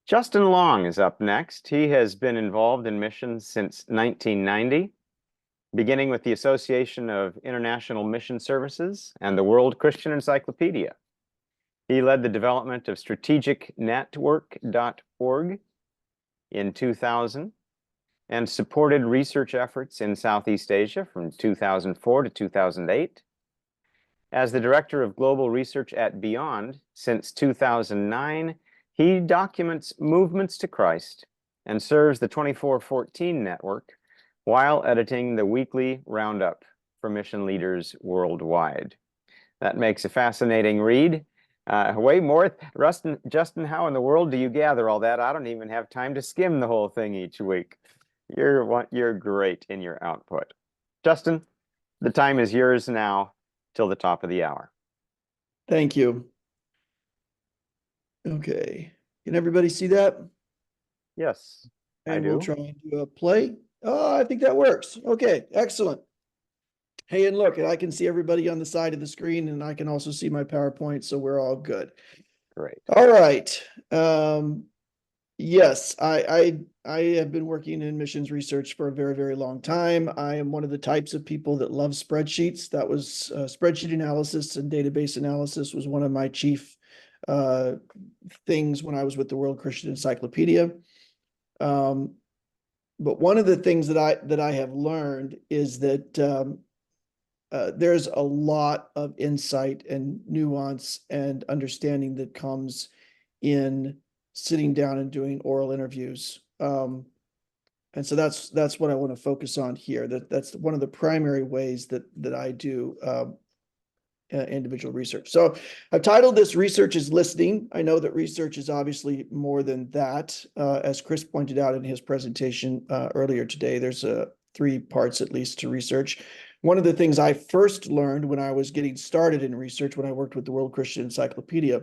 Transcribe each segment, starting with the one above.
Justin Long is up next. He has been involved in missions since 1990, beginning with the Association of International Mission Services and the World Christian Encyclopedia. He led the development of strategicnetwork.org in 2000 and supported research efforts in Southeast Asia from 2004 to 2008. As the Director of Global Research at Beyond since 2009, he documents movements to Christ and serves the 2414 network while editing the weekly roundup for mission leaders worldwide. That makes a fascinating read. Way more. Justin, how in the world do you gather all that? I don't even have time to skim the whole thing each week. You're great in your output. Justin, the time is yours now till the top of the hour. Thank you. Okay. Can everybody see that? Yes, I do. We'll try and do a play. Oh, I think that works. Okay, excellent. Hey, and look, I can see everybody on the side of the screen, and I can also see my PowerPoint, so we're all good. Great. All right. Yes, I have been working in missions research for a very, very long time. I am one of the types of people that love spreadsheets. That was spreadsheet analysis and database analysis was one of my chief things when I was with the World Christian Encyclopedia. But one of the things that I have learned is that there's a lot of insight and nuance and understanding that comes in sitting down and doing oral interviews. And so that's what I want to focus on here. That's one of the primary ways that I do individual research. So I've titled this Research is Listening. I know that research is obviously more than that. As Chris pointed out in his presentation earlier today, there's 3 parts at least to research. One of the things I first learned when I was getting started in research, when I worked with the World Christian Encyclopedia,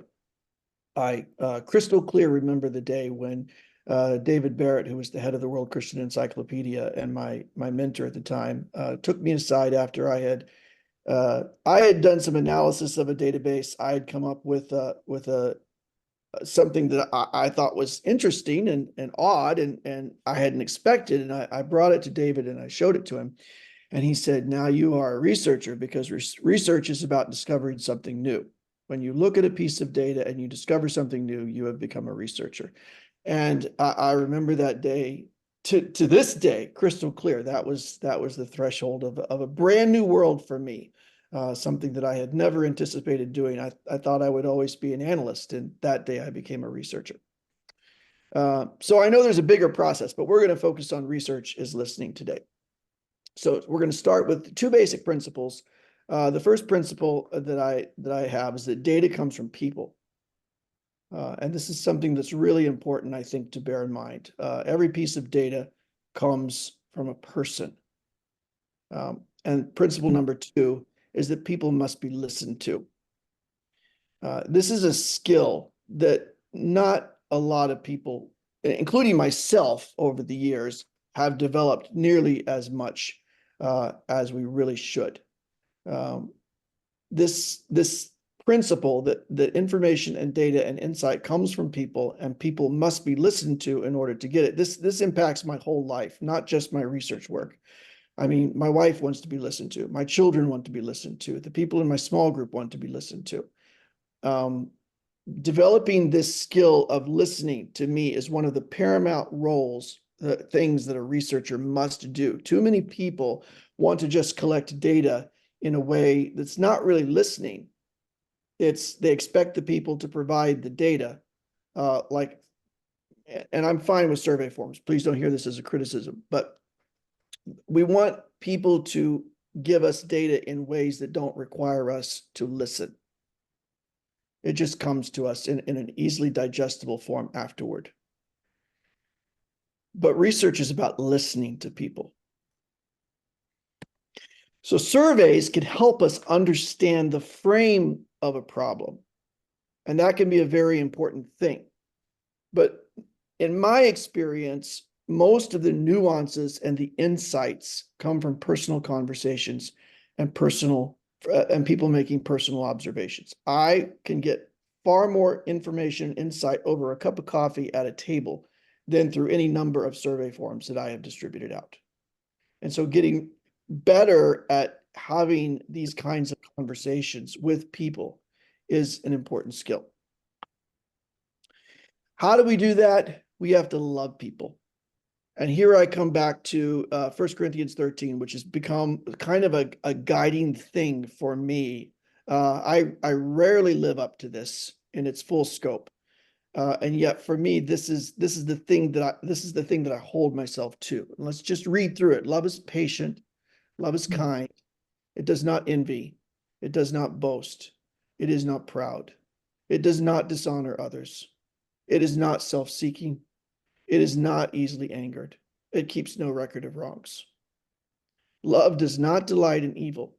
I crystal clear remember the day when David Barrett, who was the head of the World Christian Encyclopedia and my mentor at the time, took me aside after I had done some analysis of a database. I had come up with something that I thought was interesting and odd and I hadn't expected. And I brought it to David and I showed it to him. And he said, now you are a researcher, because research is about discovering something new. When you look at a piece of data and you discover something new, you have become a researcher. And I remember that day to this day, crystal clear. That was the threshold of a brand new world for me. Something that I had never anticipated doing. I thought I would always be an analyst, and that day I became a researcher. So I know there's a bigger process, but we're going to focus on research is listening today. So we're going to start with 2 basic principles. The first principle that I have is that data comes from people. And this is something that's really important, I think, to bear in mind. Every piece of data comes from a person. And principle number 2 is that people must be listened to. This is a skill that not a lot of people, including myself over the years, have developed nearly as much as we really should. This principle that information and data and insight comes from people and people must be listened to in order to get it. This impacts my whole life, not just my research work. I mean, my wife wants to be listened to. My children want to be listened to. The people in my small group want to be listened to. Developing this skill of listening, to me, is one of the paramount roles, things that a researcher must do. Too many people want to just collect data in a way that's not really listening. They expect the people to provide the data, and I'm fine with survey forms. Please don't hear this as a criticism, but we want people to give us data in ways that don't require us to listen. It just comes to us in an easily digestible form afterward. But research is about listening to people. So surveys can help us understand the frame of a problem. And that can be a very important thing. But in my experience, most of the nuances and the insights come from personal conversations and people making personal observations. I can get far more information, insight over a cup of coffee at a table than through any number of survey forms that I have distributed out. And so getting better at having these kinds of conversations with people is an important skill. How do we do that? We have to love people. And here I come back to 1 Corinthians 13, which has become kind of a guiding thing for me. I rarely live up to this in its full scope. And yet for me, this is the thing that I hold myself to. And let's just read through it. Love is patient, love is kind. It does not envy. It does not boast. It is not proud. It does not dishonor others. It is not self-seeking. It is not easily angered. It keeps no record of wrongs. Love does not delight in evil,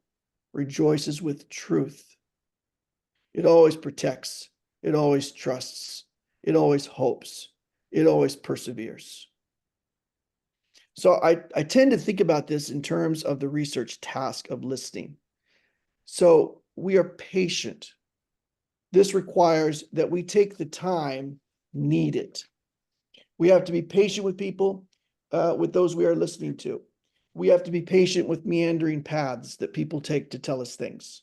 rejoices with truth. It always protects. It always trusts. It always hopes. It always perseveres. So I tend to think about this in terms of the research task of listening. So we are patient. This requires that we take the time needed. We have to be patient with people, with those we are listening to. We have to be patient with meandering paths that people take to tell us things.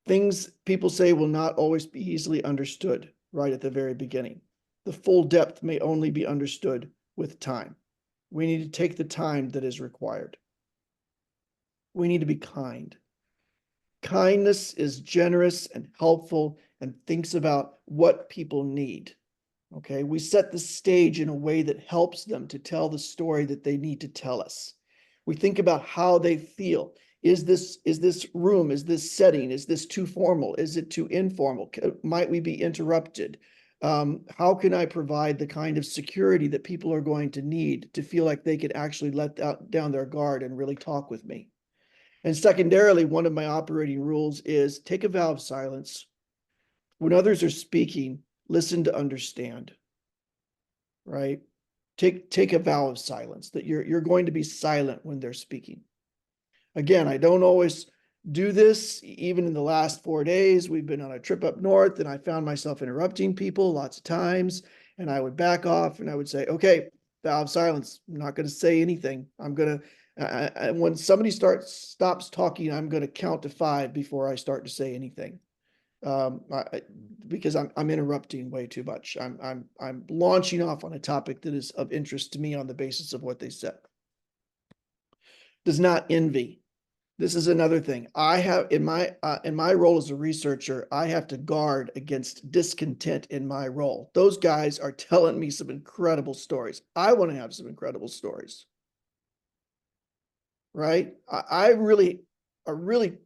Things people say will not always be easily understood right at the very beginning. The full depth may only be understood with time. We need to take the time that is required. We need to be kind. Kindness is generous and helpful and thinks about what people need. Okay, we set the stage in a way that helps them to tell the story that they need to tell us. We think about how they feel. Is this room, is this setting, is this too formal? Is it too informal? Might we be interrupted? How can I provide the kind of security that people are going to need to feel like they could actually let down their guard and really talk with me? And secondarily, one of my operating rules is take a vow of silence. When others are speaking, listen to understand, right? Take a vow of silence, that you're going to be silent when they're speaking. Again, I don't always do this. Even in the last 4 days, we've been on a trip up north and I found myself interrupting people lots of times, and I would back off and I would say, okay, vow of silence. I'm not going to say anything. I'm going to, when somebody stops talking, I'm going to count to 5 before I start to say anything. Because I'm interrupting way too much. I'm launching off on a topic that is of interest to me on the basis of what they said. Does not envy. This is another thing. I have in my role as a researcher, I have to guard against discontent in my role. Those guys are telling me some incredible stories. I want to have some incredible stories. Right? I really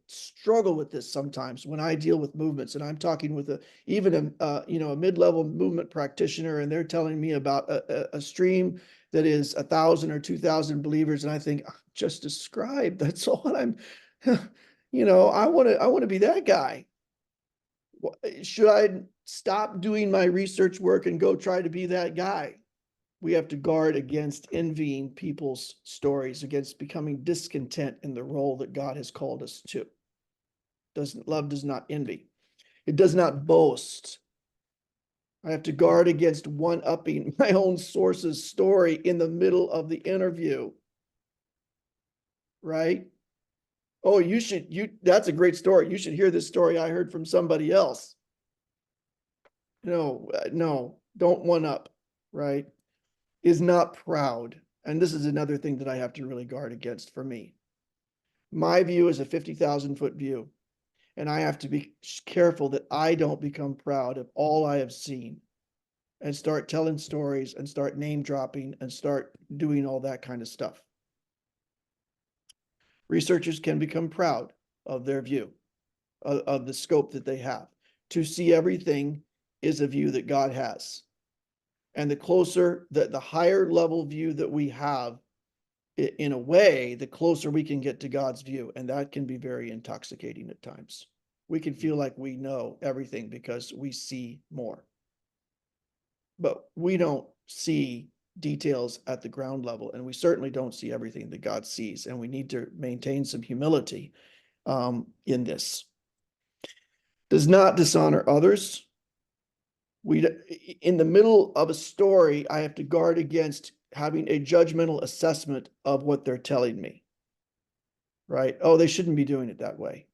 struggle with this sometimes when I deal with movements, and I'm talking with even a mid-level movement practitioner, and they're telling me about a stream that is 1,000 or 2,000 believers, and I think, just describe. That's all I'm. I want to be that guy. Should I stop doing my research work and go try to be that guy? We have to guard against envying people's stories, against becoming discontent in the role that God has called us to. Love does not envy. It does not boast. I have to guard against one-upping my own source's story in the middle of the interview. Right? Oh, that's a great story. You should hear this story I heard from somebody else. No, don't one-up, right? Is not proud. And this is another thing that I have to really guard against for me. My view is a 50,000-foot view, and I have to be careful that I don't become proud of all I have seen and start telling stories and start name dropping and start doing all that kind of stuff. Researchers can become proud of their view, of the scope that they have. To see everything is a view that God has. And the higher level view that we have, in a way, the closer we can get to God's view. And that can be very intoxicating at times. We can feel like we know everything because we see more. But we don't see details at the ground level, and we certainly don't see everything that God sees. And we need to maintain some humility in this. Does not dishonor others. In the middle of a story, I have to guard against having a judgmental assessment of what they're telling me. Right? Oh, they shouldn't be doing it that way.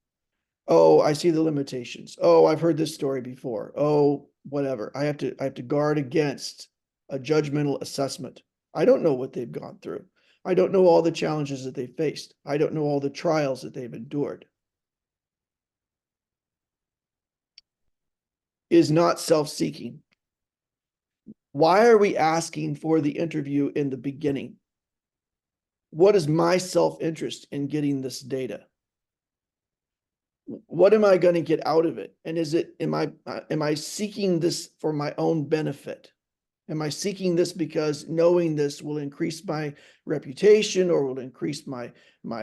Oh, I see the limitations. Oh, I've heard this story before. Oh, whatever. I have to guard against a judgmental assessment. I don't know what they've gone through. I don't know all the challenges that they faced. I don't know all the trials that they've endured. Is not self-seeking. Why are we asking for the interview in the beginning? What is my self-interest in getting this data? What am I going to get out of it? And am I seeking this for my own benefit? Am I seeking this because knowing this will increase my reputation, or will increase my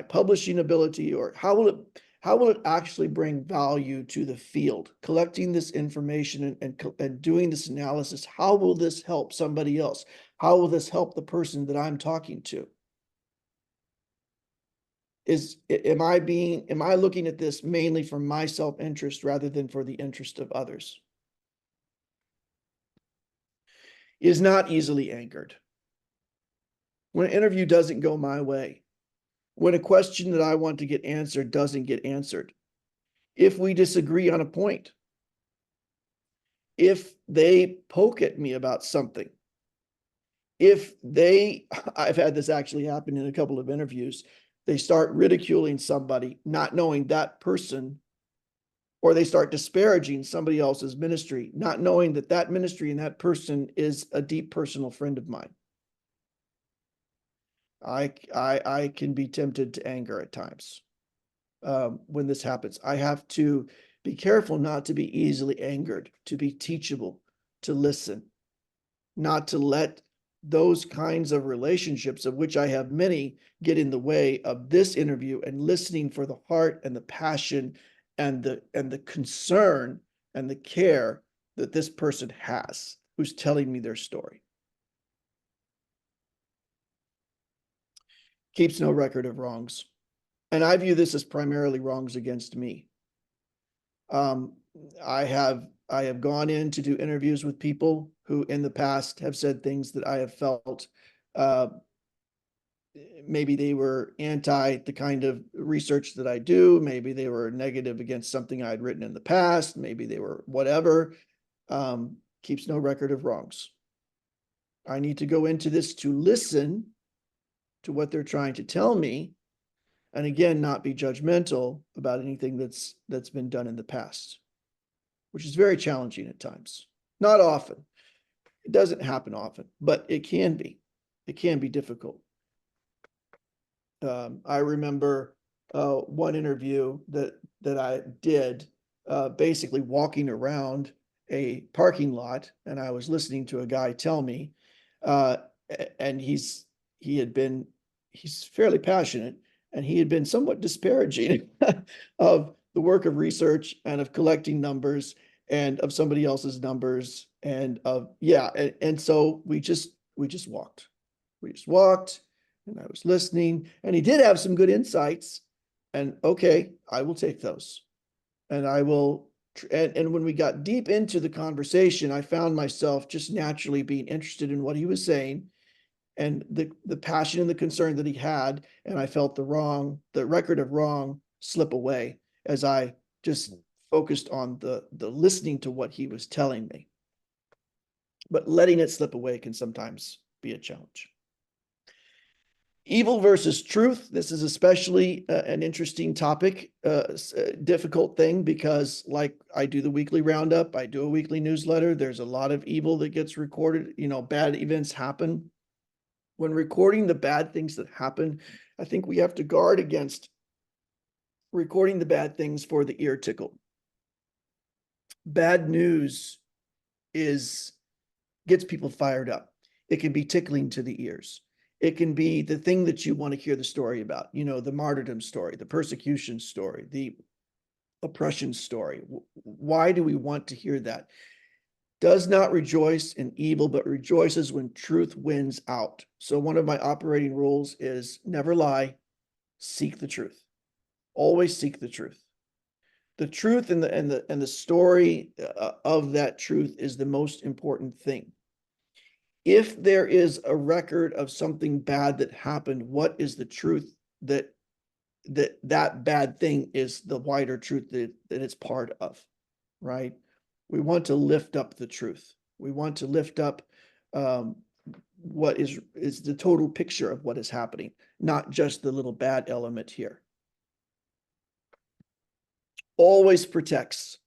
publishing ability, or how will it actually bring value to the field? Collecting this information and doing this analysis, how will this help somebody else? How will this help the person that I'm talking to? Am I looking at this mainly for my self-interest rather than for the interest of others? Is not easily angered. When an interview doesn't go my way, when a question that I want to get answered doesn't get answered, if we disagree on a point, if they poke at me about something, I've had this actually happen in a couple of interviews, they start ridiculing somebody, not knowing that person, or they start disparaging somebody else's ministry, not knowing that that ministry and that person is a deep personal friend of mine. I can be tempted to anger at times when this happens. I have to be careful not to be easily angered, to be teachable, to listen, not to let those kinds of relationships, of which I have many, get in the way of this interview and listening for the heart and the passion and the concern and the care that this person has who's telling me their story. Keeps no record of wrongs. And I view this as primarily wrongs against me. I have gone in to do interviews with people who in the past have said things that I have felt maybe they were anti the kind of research that I do. Maybe they were negative against something I had written in the past. Maybe they were whatever. Keeps no record of wrongs. I need to go into this to listen to what they're trying to tell me. And again, not be judgmental about anything that's been done in the past, which is very challenging at times. Not often. It doesn't happen often, but it can be. It can be difficult. I remember one interview that I did, basically walking around a parking lot, and I was listening to a guy tell me, and he's fairly passionate, and he had been somewhat disparaging of the work of research and of collecting numbers and of somebody else's numbers and so we just walked. We just walked, and I was listening, and he did have some good insights, and okay, I will take those. And I will, and when we got deep into the conversation, I found myself just naturally being interested in what he was saying and the passion and the concern that he had. And I felt the record of wrong slip away as I just focused on the listening to what he was telling me. But letting it slip away can sometimes be a challenge. Evil versus truth. This is especially an interesting topic, difficult thing, because like I do the weekly roundup, I do a weekly newsletter. There's a lot of evil that gets recorded. Bad events happen. When recording the bad things that happen, I think we have to guard against recording the bad things for the ear tickle. Bad news gets people fired up. It can be tickling to the ears. It can be the thing that you want to hear the story about, the martyrdom story, the persecution story, the oppression story. Why do we want to hear that? Does not rejoice in evil, but rejoices when truth wins out. So one of my operating rules is never lie, seek the truth. Always seek the truth. The truth and the story of that truth is the most important thing. If there is a record of something bad that happened, what is the truth that bad thing is the wider truth that it's part of, right? We want to lift up the truth. We want to lift up what is the total picture of what is happening, not just the little bad element here. Always protects.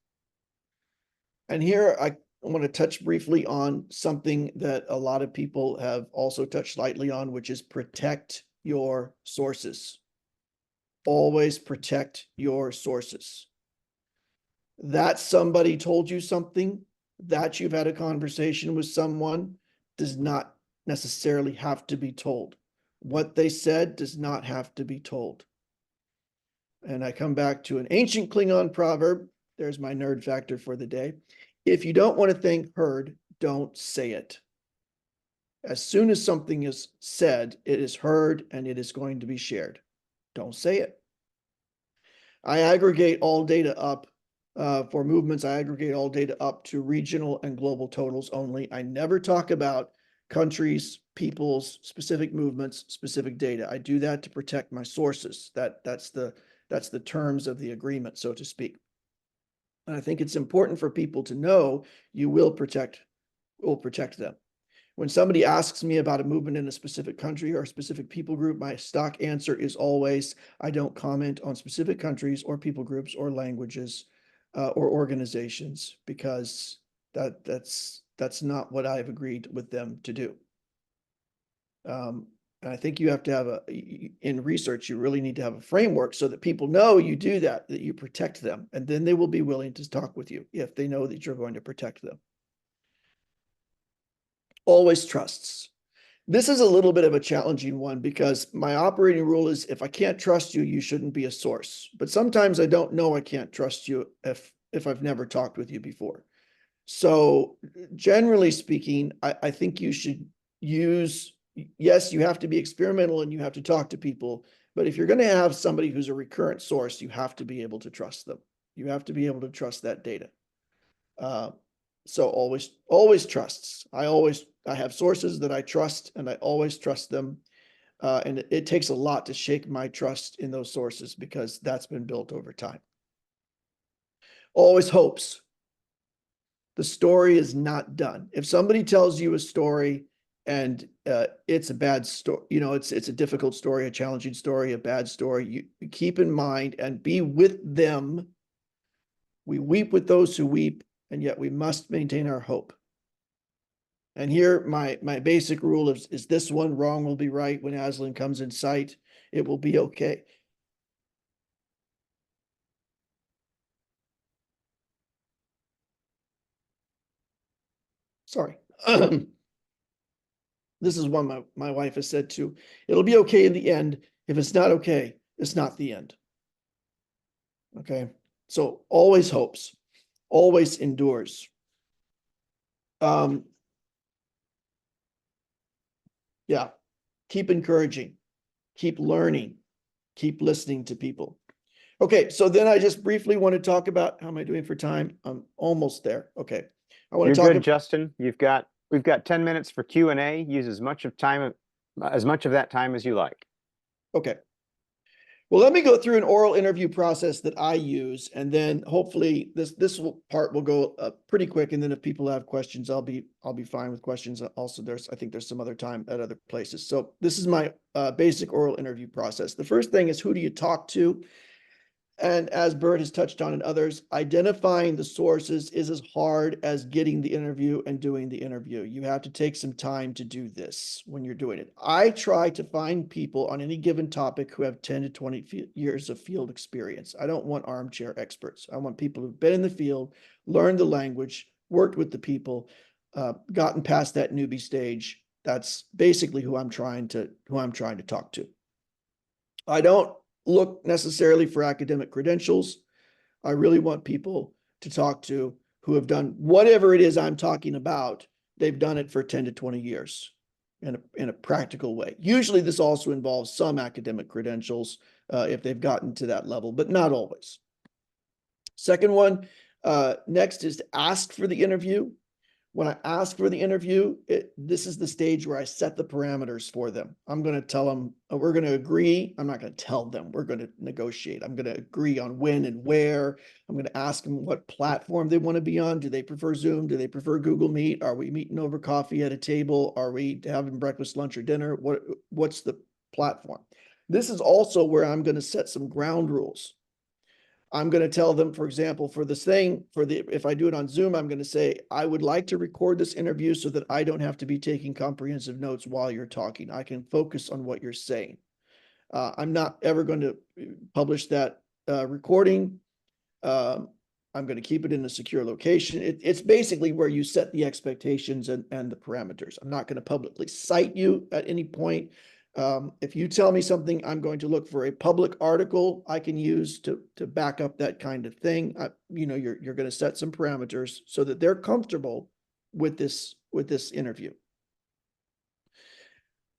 And here I want to touch briefly on something that a lot of people have also touched lightly on, which is protect your sources. Always protect your sources. That somebody told you something, that you've had a conversation with someone, does not necessarily have to be told. What they said does not have to be told. And I come back to an ancient Klingon proverb. There's my nerd factor for the day. If you don't want a thing heard, don't say it. As soon as something is said, it is heard and it is going to be shared. Don't say it. I aggregate all data up for movements. I aggregate all data up to regional and global totals only. I never talk about countries, peoples, specific movements, specific data. I do that to protect my sources. That's the terms of the agreement, so to speak. And I think it's important for people to know you will protect them. When somebody asks me about a movement in a specific country or a specific people group, my stock answer is always, I don't comment on specific countries or people groups or languages or organizations, because that's not what I've agreed with them to do. And I think you have to have in research, you really need to have a framework so that people know you do that you protect them, and then they will be willing to talk with you if they know that you're going to protect them. Always trusts. This is a little bit of a challenging one, because my operating rule is if I can't trust you, you shouldn't be a source. But sometimes I don't know I can't trust you if I've never talked with you before. So generally speaking, I think you should use, yes, you have to be experimental and you have to talk to people. But if you're going to have somebody who's a recurrent source, you have to be able to trust them. You have to be able to trust that data. So always trusts. I have sources that I trust, and I always trust them. And it takes a lot to shake my trust in those sources, because that's been built over time. Always hopes. The story is not done. If somebody tells you a story and it's a bad story, it's a difficult story, a challenging story, a bad story, you keep in mind and be with them. We weep with those who weep, and yet we must maintain our hope. And here, my basic rule is this one: wrong will be right when Aslan comes in sight. It will be okay. Sorry. This is one my wife has said too. It'll be okay in the end. If it's not okay, it's not the end. Okay. So always hopes, always endures. Yeah. Keep encouraging, keep learning, keep listening to people. Okay. So then I just briefly want to talk about, how am I doing for time? I'm almost there. Okay. I want to talk Good, Justin. We've got 10 minutes for Q&A. Use as much of that time as you like. Okay. Well, let me go through an oral interview process that I use, and then hopefully this part will go pretty quick. And then if people have questions, I'll be fine with questions. Also, I think there's some other time at other places. So this is my basic oral interview process. The first thing is, who do you talk to? And as Bert has touched on and others, identifying the sources is as hard as getting the interview and doing the interview. You have to take some time to do this when you're doing it. I try to find people on any given topic who have 10 to 20 years of field experience. I don't want armchair experts. I want people who've been in the field, learned the language, worked with the people, gotten past that newbie stage. That's basically who I'm trying to talk to. I don't look necessarily for academic credentials. I really want people to talk to who have done whatever it is I'm talking about. They've done it for 10 to 20 years in a practical way. Usually this also involves some academic credentials if they've gotten to that level, but not always. Second one, next is to ask for the interview. When I ask for the interview, this is the stage where I set the parameters for them. I'm going to tell them, we're going to agree. I'm not going to tell them, we're going to negotiate. I'm going to agree on when and where. I'm going to ask them what platform they want to be on. Do they prefer Zoom? Do they prefer Google Meet? Are we meeting over coffee at a table? Are we having breakfast, lunch, or dinner? What's the platform? This is also where I'm going to set some ground rules. I'm going to tell them, for example, for this thing, if I do it on Zoom, I'm going to say, I would like to record this interview so that I don't have to be taking comprehensive notes while you're talking. I can focus on what you're saying. I'm not ever going to publish that recording. I'm going to keep it in a secure location. It's basically where you set the expectations and the parameters. I'm not going to publicly cite you at any point. If you tell me something, I'm going to look for a public article I can use to back up that kind of thing. You're going to set some parameters so that they're comfortable with this interview.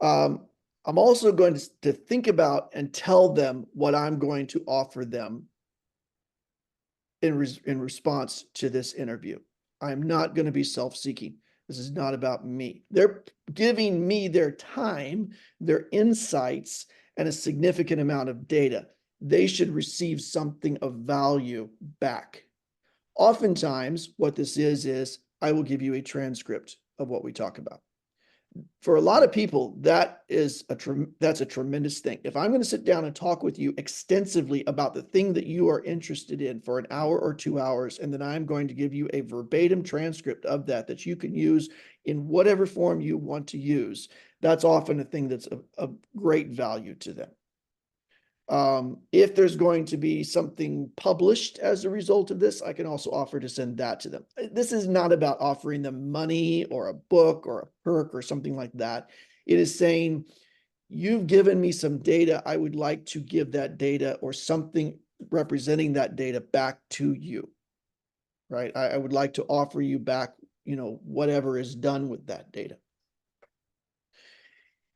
I'm also going to think about and tell them what I'm going to offer them in response to this interview. I'm not going to be self-seeking. This is not about me. They're giving me their time, their insights, and a significant amount of data. They should receive something of value back. Oftentimes, what this is I will give you a transcript of what we talk about. For a lot of people, that's a tremendous thing. If I'm going to sit down and talk with you extensively about the thing that you are interested in for an hour or 2 hours, and then I'm going to give you a verbatim transcript of that you can use in whatever form you want to use, that's often a thing that's of great value to them. If there's going to be something published as a result of this, I can also offer to send that to them. This is not about offering them money or a book or a perk or something like that. It is saying, you've given me some data. I would like to give that data or something representing that data back to you, right? I would like to offer you back, whatever is done with that data.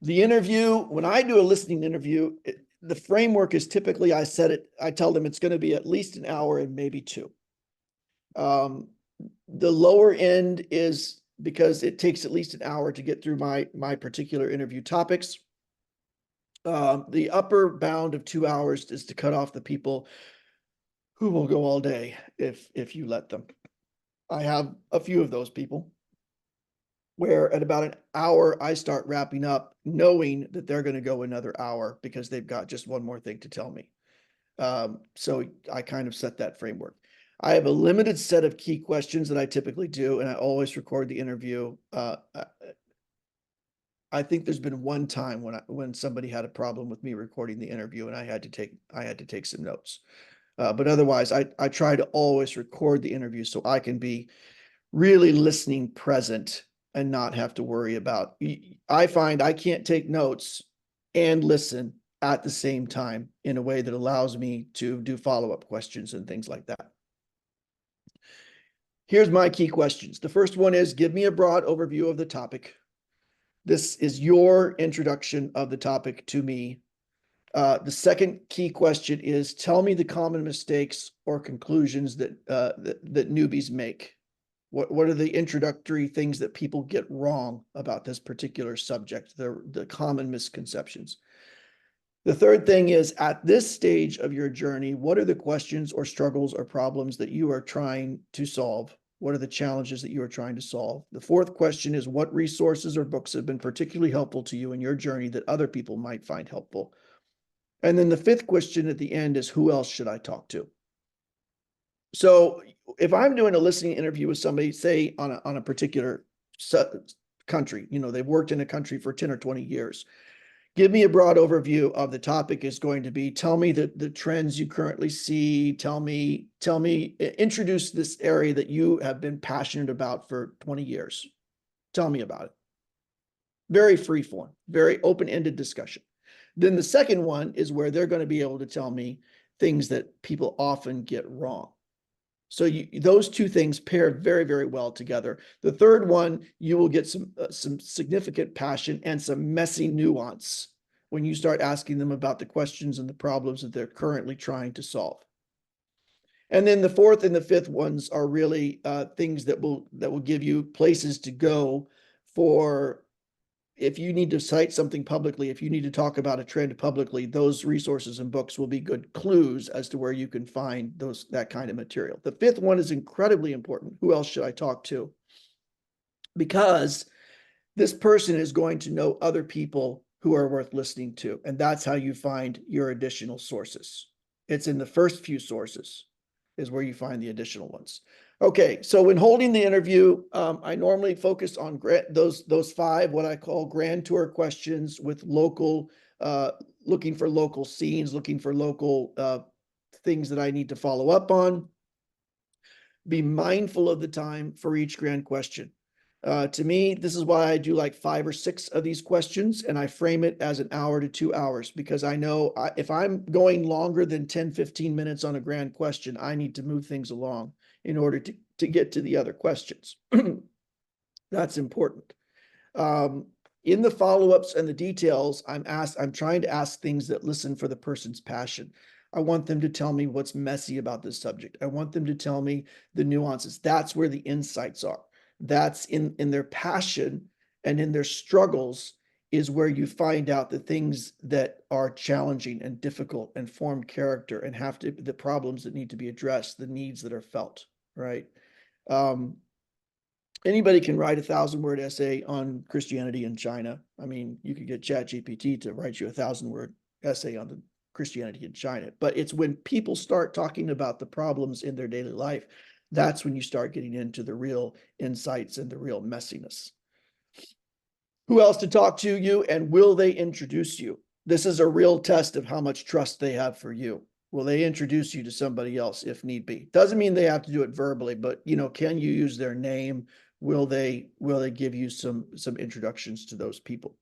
The interview, when I do a listening interview, the framework is typically, I tell them it's going to be at least an hour and maybe 2. The lower end is because it takes at least an hour to get through my particular interview topics. The upper bound of 2 hours is to cut off the people who will go all day if you let them. I have a few of those people where at about an hour, I start wrapping up knowing that they're going to go another hour because they've got just one more thing to tell me. So I kind of set that framework. I have a limited set of key questions that I typically do, and I always record the interview. I think there's been one time when somebody had a problem with me recording the interview and I had to take some notes. But otherwise, I try to always record the interview so I can be really listening present and not have to worry about. I find I can't take notes and listen at the same time in a way that allows me to do follow-up questions and things like that. Here's my key questions. The first one is, give me a broad overview of the topic. This is your introduction of the topic to me. The second key question is, tell me the common mistakes or conclusions that newbies make. What are the introductory things that people get wrong about this particular subject, the common misconceptions? The third thing is, at this stage of your journey, what are the questions or struggles or problems that you are trying to solve? What are the challenges that you are trying to solve? The fourth question is, what resources or books have been particularly helpful to you in your journey that other people might find helpful? And then the fifth question at the end is, who else should I talk to? So if I'm doing a listening interview with somebody, say on a particular country, they've worked in a country for 10 or 20 years, give me a broad overview of the topic is going to be, tell me the trends you currently see, introduce this area that you have been passionate about for 20 years. Tell me about it. Very free form, very open-ended discussion. Then the second one is where they're going to be able to tell me things that people often get wrong. So those two things pair very, very well together. The third one, you will get some significant passion and some messy nuance when you start asking them about the questions and the problems that they're currently trying to solve. And then the fourth and the fifth ones are really things that will give you places to go for if you need to cite something publicly, if you need to talk about a trend publicly, those resources and books will be good clues as to where you can find that kind of material. The fifth one is incredibly important. Who else should I talk to? Because this person is going to know other people who are worth listening to. And that's how you find your additional sources. It's in the first few sources is where you find the additional ones. Okay, so when holding the interview, I normally focus on those five, what I call grand tour questions with local, looking for local scenes, looking for local things that I need to follow up on. Be mindful of the time for each grand question. To me, this is why I do like 5 or 6 of these questions, and I frame it as an hour to 2 hours, because I know if I'm going longer than 10, 15 minutes on a grand question, I need to move things along in order to get to the other questions. That's important. In the follow-ups and the details, I'm trying to ask things that listen for the person's passion. I want them to tell me what's messy about this subject. I want them to tell me the nuances. That's where the insights are. That's in their passion and in their struggles is where you find out the things that are challenging and difficult and form character and the problems that need to be addressed, the needs that are felt, right? Anybody can write a 1,000-word essay on Christianity in China. I mean, you could get ChatGPT to write you a 1,000-word essay on the Christianity in China. But it's when people start talking about the problems in their daily life, that's when you start getting into the real insights and the real messiness. Who else to talk to you, and will they introduce you? This is a real test of how much trust they have for you. Will they introduce you to somebody else if need be? Doesn't mean they have to do it verbally, but can you use their name? Will they give you some introductions to those people?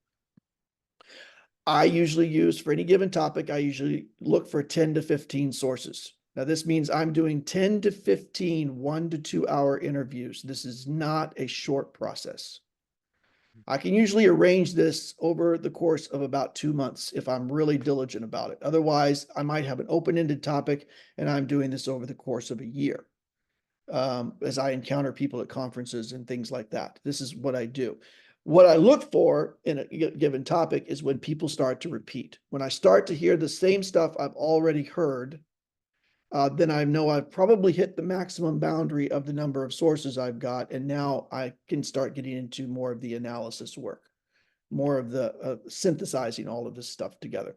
I usually use, for any given topic, I usually look for 10 to 15 sources. Now, this means I'm doing 10 to 15 1 to 2 hour interviews. This is not a short process. I can usually arrange this over the course of about 2 months if I'm really diligent about it. Otherwise, I might have an open-ended topic, and I'm doing this over the course of a year as I encounter people at conferences and things like that. This is what I do. What I look for in a given topic is when people start to repeat. When I start to hear the same stuff I've already heard, then I know I've probably hit the maximum boundary of the number of sources I've got, and now I can start getting into more of the analysis work, more of the synthesizing all of this stuff together.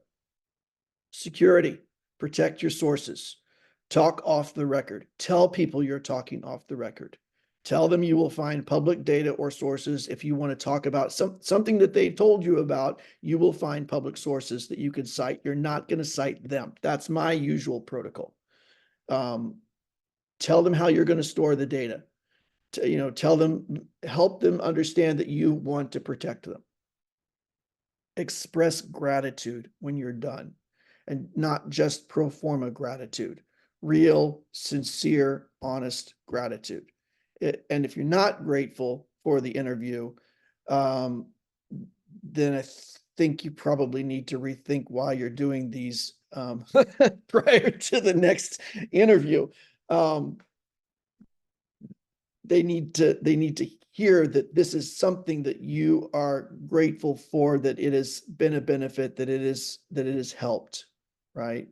Security, protect your sources. Talk off the record. Tell people you're talking off the record. Tell them you will find public data or sources. If you want to talk about something that they've told you about, you will find public sources that you can cite. You're not going to cite them. That's my usual protocol. Tell them how you're going to store the data. Tell them, help them understand that you want to protect them. Express gratitude when you're done, and not just pro forma gratitude. Real, sincere, honest gratitude. And if you're not grateful for the interview, then I think you probably need to rethink why you're doing these prior to the next interview. They need to hear that this is something that you are grateful for, that it has been a benefit, that it has helped, right?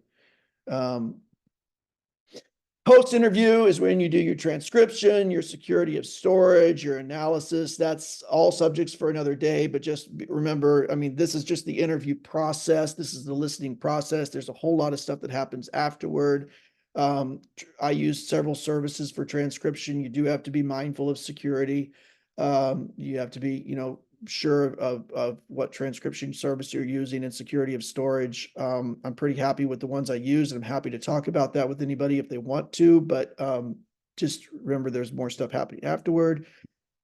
Post-interview is when you do your transcription, your security of storage, your analysis. That's all subjects for another day, but just remember, I mean, this is just the interview process. This is the listening process. There's a whole lot of stuff that happens afterward. I use several services for transcription. You do have to be mindful of security. You have to be, sure of what transcription service you're using and security of storage. I'm pretty happy with the ones I use, and I'm happy to talk about that with anybody if they want to, but just remember there's more stuff happening afterward,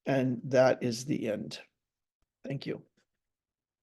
and that is the end. Thank you.